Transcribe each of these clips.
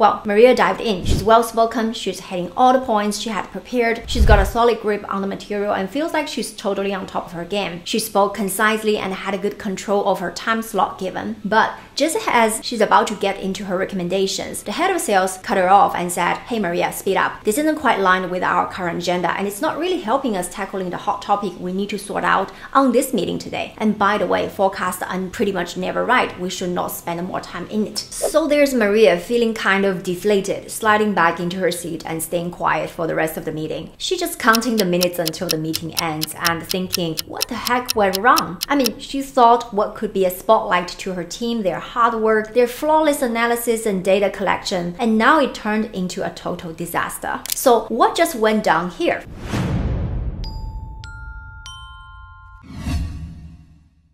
Well, Maria dived in. She's well-spoken, she's hitting all the points she had prepared, she's got a solid grip on the material and feels like she's totally on top of her game. She spoke concisely and had a good control of her time slot given. But just as she's about to get into her recommendations, the head of sales cut her off and said, "Hey Maria, speed up. This isn't quite aligned with our current agenda and it's not really helping us tackling the hot topic we need to sort out on this meeting today. And by the way, forecasts are pretty much never right. We should not spend more time in it." So there's Maria feeling kind of deflated, sliding back into her seat and staying quiet for the rest of the meeting. She's just counting the minutes until the meeting ends and thinking, what the heck went wrong? I mean, she thought what could be a spotlight to her team, their hard work, their flawless analysis and data collection, and now it turned into a total disaster. So what just went down here?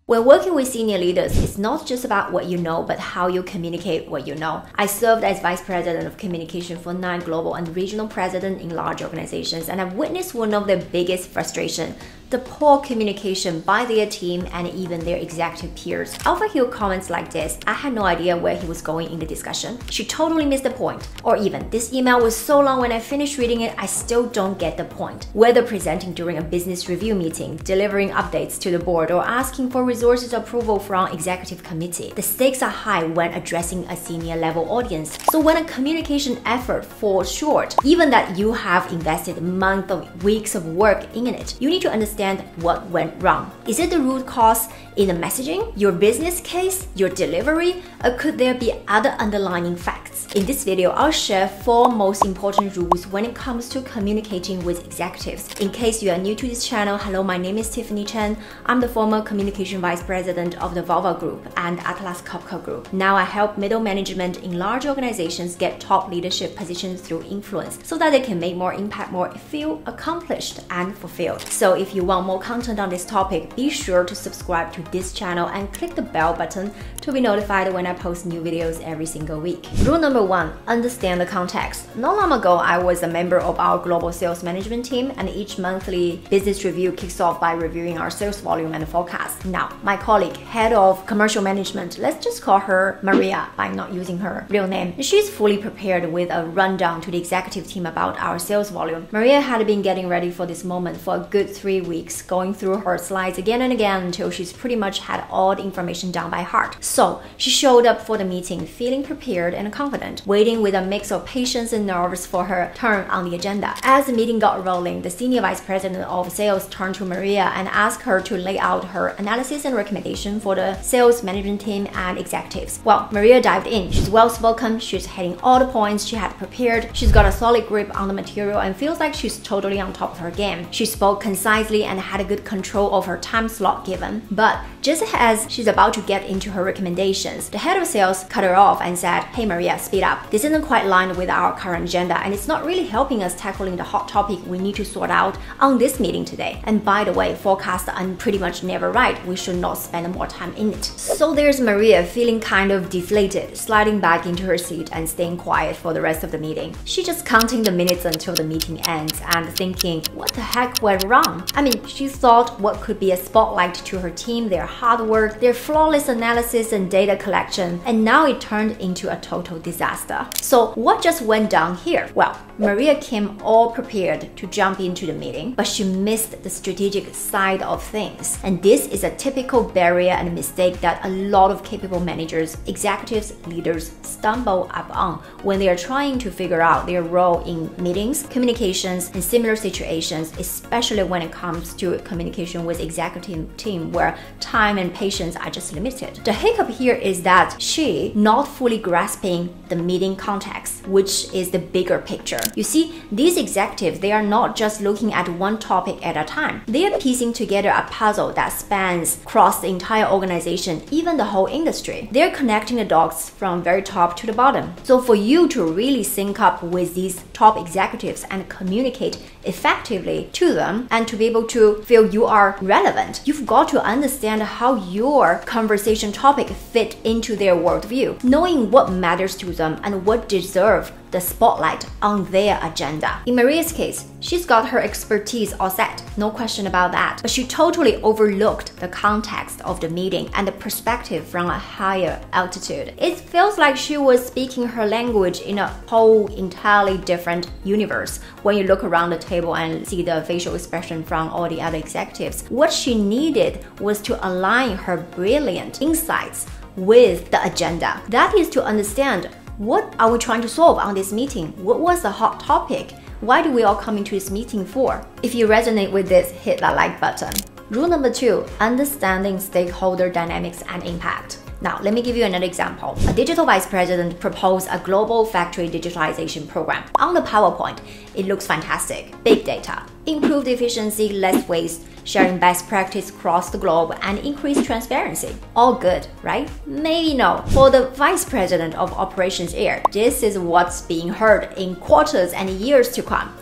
When working with senior leaders, it's not just about what you know, but how you communicate what you know. I served as Vice President of Communication for 9 global and regional presidents in large organizations, and I've witnessed one of their biggest frustrations: the poor communication by their team and even their executive peers. I often hear comments like this: "I had no idea where he was going in the discussion. She totally missed the point." Or even, "This email was so long, when I finished reading it, I still don't get the point." Whether presenting during a business review meeting, delivering updates to the board, or asking for resources approval from executive committee, the stakes are high when addressing a senior level audience. So when a communication effort falls short, even that you have invested months or weeks of work in it, you need to understand what went wrong. Is it the root cause in the messaging, your business case, your delivery, or could there be other underlying facts? In this video, I'll share 4 most important rules when it comes to communicating with executives. In case you are new to this channel, hello, my name is Tiffany Cheng. I'm the former Communication Vice President of the Volvo Group and Atlas Copco Group. Now I help middle management in large organizations get top leadership positions through influence so that they can make more impact, more feel accomplished and fulfilled. So if you want more content on this topic, be sure to subscribe to this channel and click the bell button to be notified when I post new videos every single week. Rule number 1, understand the context. Not long ago, I was a member of our global sales management team, and each monthly business review kicks off by reviewing our sales volume and forecast. Now, my colleague, head of commercial management, let's just call her Maria by not using her real name, she's fully prepared with a rundown to the executive team about our sales volume. Maria had been getting ready for this moment for a good 3 weeks, going through her slides again and again until she's pretty much had all the information down by heart. So she showed up for the meeting feeling prepared and confident, waiting with a mix of patience and nerves for her turn on the agenda. As the meeting got rolling, the senior vice president of sales turned to Maria and asked her to lay out her analysis and recommendation for the sales management team and executives. Well, Maria dived in. She's well-spoken, she's hitting all the points she had prepared, she's got a solid grip on the material and feels like she's totally on top of her game. She spoke concisely and had a good control of her time slot given. But just as she's about to get into her recommendations, the head of sales cut her off and said, "Hey Maria, speed up. This isn't quite aligned with our current agenda and it's not really helping us tackling the hot topic we need to sort out on this meeting today. And by the way, forecasts are pretty much never right. We should not spend more time in it." So there's Maria feeling kind of deflated, sliding back into her seat and staying quiet for the rest of the meeting. She's just counting the minutes until the meeting ends and thinking, what the heck went wrong? I mean, she thought what could be a spotlight to her team, their hard work, their flawless analysis and data collection, and now it turned into a total disaster. So what just went down here? Well, Maria came all prepared to jump into the meeting, but she missed the strategic side of things. And this is a typical barrier and mistake that a lot of capable managers, executives, leaders stumble upon when they are trying to figure out their role in meetings, communications, and similar situations, especially when it comes to communication with executive team where time and patience are just limited. The hiccup here is that she not fully grasping the meeting context, which is the bigger picture. You see, these executives, they are not just looking at one topic at a time. They are piecing together a puzzle that spans across the entire organization, even the whole industry. They're connecting the dots from very top to the bottom. So for you to really sync up with these top executives and communicate effectively to them and to be able to feel you are relevant, you've got to understand how your conversation topic fit into their worldview. Knowing what matters to them and what deserves deserve the spotlight on their agenda. In Maria's case, she's got her expertise all set, no question about that. But she totally overlooked the context of the meeting and the perspective from a higher altitude. It feels like she was speaking her language in a whole entirely different universe. When you look around the table and see the facial expression from all the other executives, what she needed was to align her brilliant insights with the agenda. That is to understand, what are we trying to solve on this meeting? What was the hot topic? Why do we all come into this meeting for? If you resonate with this, hit that like button. Rule number 2, understanding stakeholder dynamics and impact. Now, let me give you another example. A digital vice president proposed a global factory digitalization program. On the PowerPoint, it looks fantastic. Big data, improved efficiency, less waste, sharing best practice across the globe, and increased transparency. All good, right? Maybe no. For the vice president of operations here, this is what's being heard in quarters and years to come.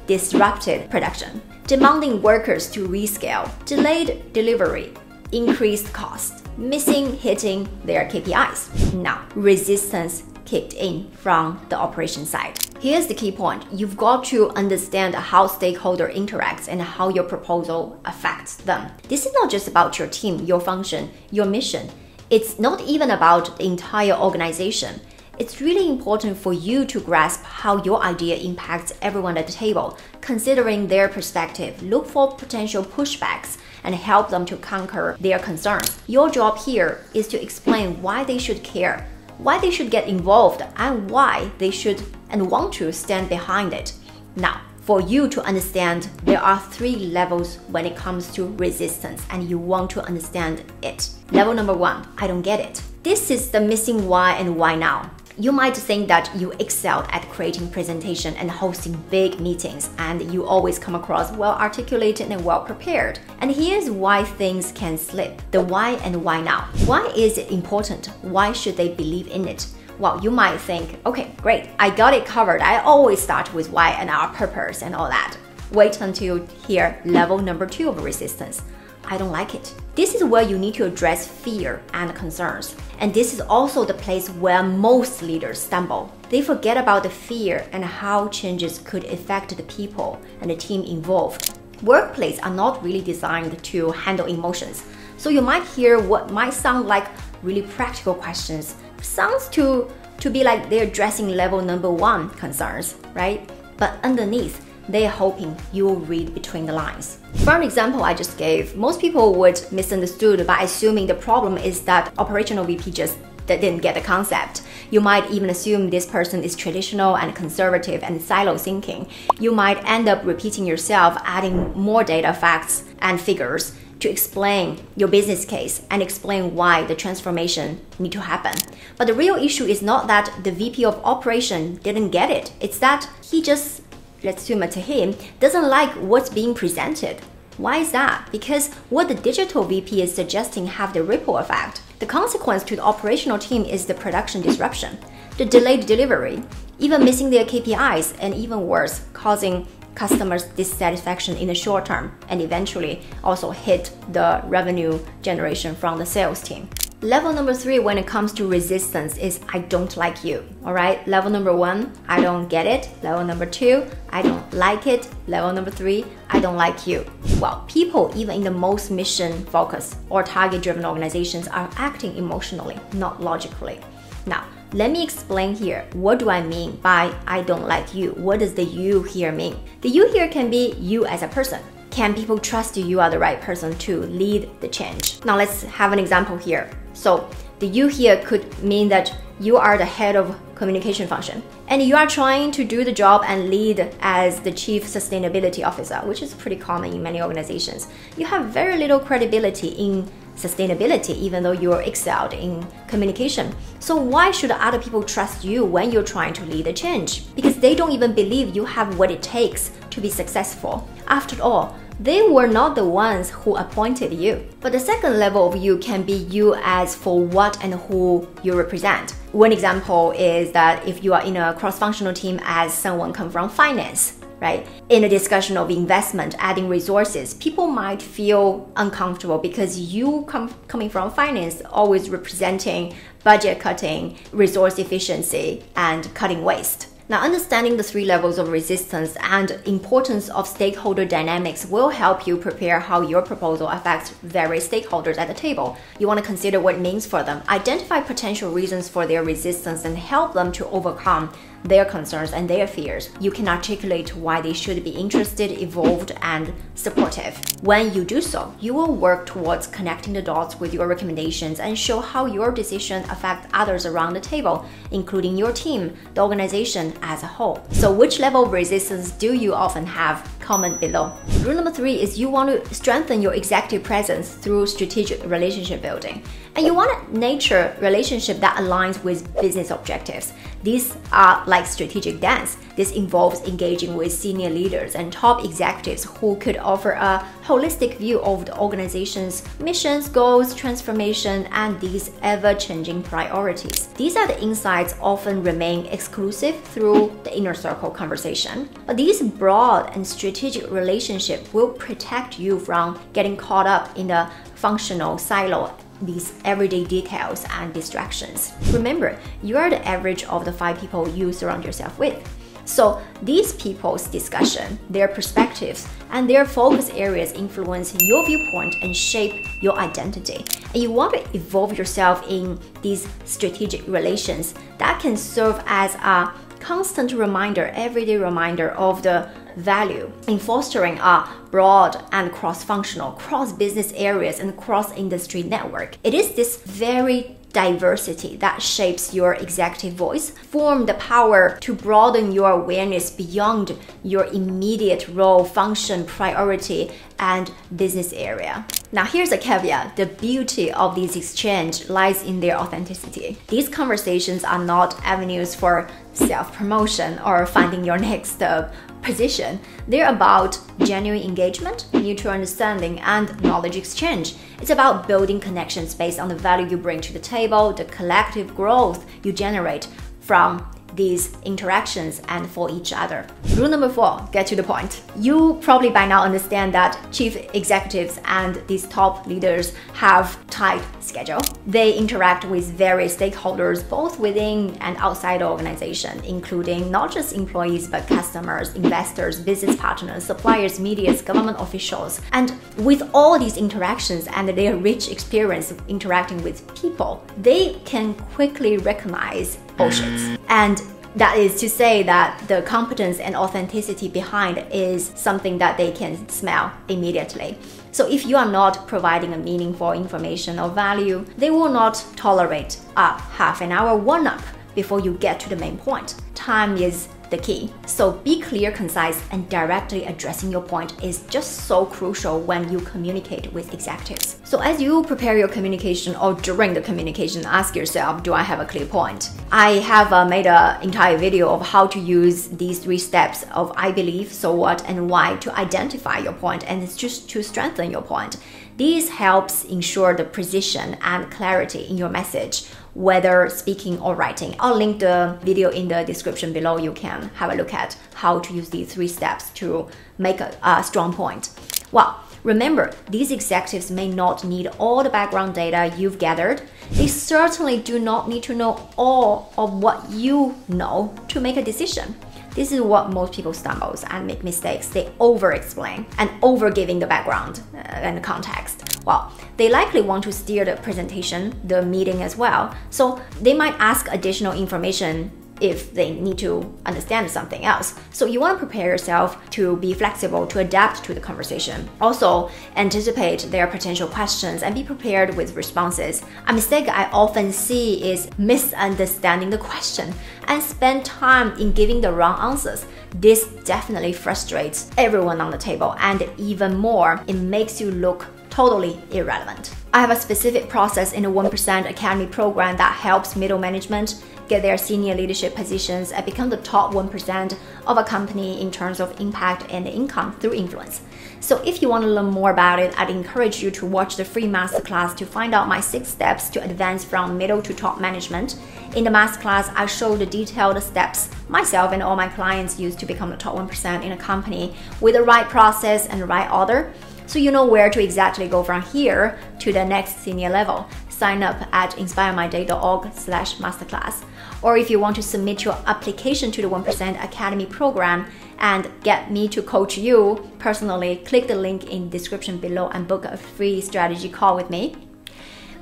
Disrupted production, demanding workers to rescale, delayed delivery, increased cost, hitting their KPIs. Now, resistance kicked in from the operation side. Here's the key point. You've got to understand how stakeholder interacts and how your proposal affects them. This is not just about your team, your function, your mission. It's not even about the entire organization. It's really important for you to grasp how your idea impacts everyone at the table, considering their perspective, look for potential pushbacks, and help them to conquer their concerns. Your job here is to explain why they should care, why they should get involved, and why they should and want to stand behind it. Now, for you to understand, there are 3 levels when it comes to resistance, and you want to understand it. Level number 1, I don't get it. This is the missing why and why now. You might think that you excelled at creating presentation and hosting big meetings, and you always come across well articulated and well prepared. And here's why things can slip. The why and why now. Why is it important? Why should they believe in it? Well, you might think, okay, great, I got it covered. I always start with why and our purpose and all that. Wait until you hear level number 2 of resistance. I don't like it. This is where you need to address fear and concerns. And this is also the place where most leaders stumble. They forget about the fear and how changes could affect the people and the team involved. Workplaces are not really designed to handle emotions. So you might hear what might sound like really practical questions. Sounds to be like they're addressing level number 1 concerns, right? But underneath, they're hoping you'll read between the lines. For an example I just gave, most people would misunderstood by assuming the problem is that operational VP just didn't get the concept. You might even assume this person is traditional and conservative and silo thinking. You might end up repeating yourself, adding more data, facts, and figures to explain your business case and explain why the transformation need to happen. But the real issue is not that the VP of operation didn't get it. It's that he just, let's assume to him, doesn't like what's being presented. Why is that? Because what the digital VP is suggesting have the ripple effect. The consequence to the operational team is the production disruption, the delayed delivery, even missing their KPIs, and even worse, causing customers' dissatisfaction in the short term and eventually also hit the revenue generation from the sales team. Level number 3 when it comes to resistance is I don't like you. All right, level number 1, I don't get it. Level number 2, I don't like it. Level number 3, I don't like you. Well, people even in the most mission focused or target driven organizations are acting emotionally, not logically. Now, let me explain here. What do I mean by I don't like you? What does the you here mean? The you here can be you as a person. Can people trust you are the right person to lead the change? Now let's have an example here. So the you here could mean that you are the head of communication function and you are trying to do the job and lead as the chief sustainability officer, which is pretty common in many organizations. You have very little credibility in sustainability, even though you're excelled in communication. So why should other people trust you when you're trying to lead a change? Because they don't even believe you have what it takes to be successful. After all, they were not the ones who appointed you. But the second level of you can be you as for what and who you represent. One example is that if you are in a cross-functional team as someone come from finance, right? In a discussion of investment, adding resources, people might feel uncomfortable because you coming from finance, always representing budget cutting, resource efficiency, and cutting waste. Now, understanding the 3 levels of resistance and importance of stakeholder dynamics will help you prepare how your proposal affects various stakeholders at the table. You want to consider what it means for them, identify potential reasons for their resistance, and help them to overcome their concerns and their fears. You can articulate why they should be interested, involved, and supportive. When you do so, you will work towards connecting the dots with your recommendations and show how your decision affects others around the table, including your team, the organization as a whole. So which level of resistance do you often have? Comment below. Rule number 3 is you want to strengthen your executive presence through strategic relationship building. And you want to nurture relationship that aligns with business objectives. These are like strategic dance. This involves engaging with senior leaders and top executives who could offer a holistic view of the organization's missions, goals, transformation, and these ever-changing priorities. These are the insights often remain exclusive through the inner circle conversation. But these broad and strategic relationships will protect you from getting caught up in the functional silo, these everyday details and distractions. Remember, you are the average of the 5 people you surround yourself with. So these people's discussion, their perspectives, and their focus areas influence your viewpoint and shape your identity. And you want to evolve yourself in these strategic relations that can serve as a constant reminder, everyday reminder of the value in fostering a broad and cross-functional, cross-business areas and cross-industry network. It is this very diversity that shapes your executive voice, form the power to broaden your awareness beyond your immediate role, function, priority, and business area. Now here's a caveat. The beauty of this exchange lies in their authenticity. These conversations are not avenues for self-promotion or finding your next position. They're about genuine engagement, mutual understanding, and knowledge exchange. It's about building connections based on the value you bring to the table, the collective growth you generate from these interactions and for each other. Rule number 4, get to the point. You probably by now understand that chief executives and these top leaders have tight schedule. They interact with various stakeholders both within and outside the organization, including not just employees but customers, investors, business partners, suppliers, media, government officials. And with all these interactions and their rich experience interacting with people, they can quickly recognize bullshits. And that is to say that the competence and authenticity behind is something that they can smell immediately. So if you are not providing a meaningful information or value, they will not tolerate a half an hour one-up before you get to the main point. Time is the key. So be clear, concise, and directly addressing your point is just so crucial when you communicate with executives. So as you prepare your communication or during the communication, ask yourself, do I have a clear point? I have made an entire video of how to use these 3 steps of I believe, so what, and why to identify your point and it's just to strengthen your point. This helps ensure the precision and clarity in your message, whether speaking or writing. I'll link the video in the description below. You can have a look at how to use these 3 steps to make a strong point. Well, remember, these executives may not need all the background data you've gathered. They certainly do not need to know all of what you know to make a decision. This is what most people stumble and make mistakes. They over-explain and over-giving the background and the context. Well, they likely want to steer the presentation, the meeting as well. So they might ask additional information if they need to understand something else. So you want to prepare yourself to be flexible, to adapt to the conversation. Also, anticipate their potential questions and be prepared with responses. A mistake I often see is misunderstanding the question and spend time in giving the wrong answers. This definitely frustrates everyone on the table, and even more, it makes you look totally irrelevant. I have a specific process in the 1% Academy program that helps middle management get their senior leadership positions, and become the top 1% of a company in terms of impact and income through influence. So if you want to learn more about it, I'd encourage you to watch the free masterclass to find out my 6 steps to advance from middle to top management. In the masterclass, I show the detailed steps myself and all my clients use to become the top 1% in a company with the right process and the right order, so you know where to exactly go from here to the next senior level. Sign up at inspiremyday.org/masterclass. Or if you want to submit your application to the 1% Academy program and get me to coach you personally, click the link in the description below and book a free strategy call with me.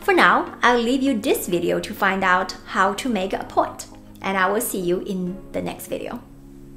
For now, I'll leave you this video to find out how to make a point, and I will see you in the next video.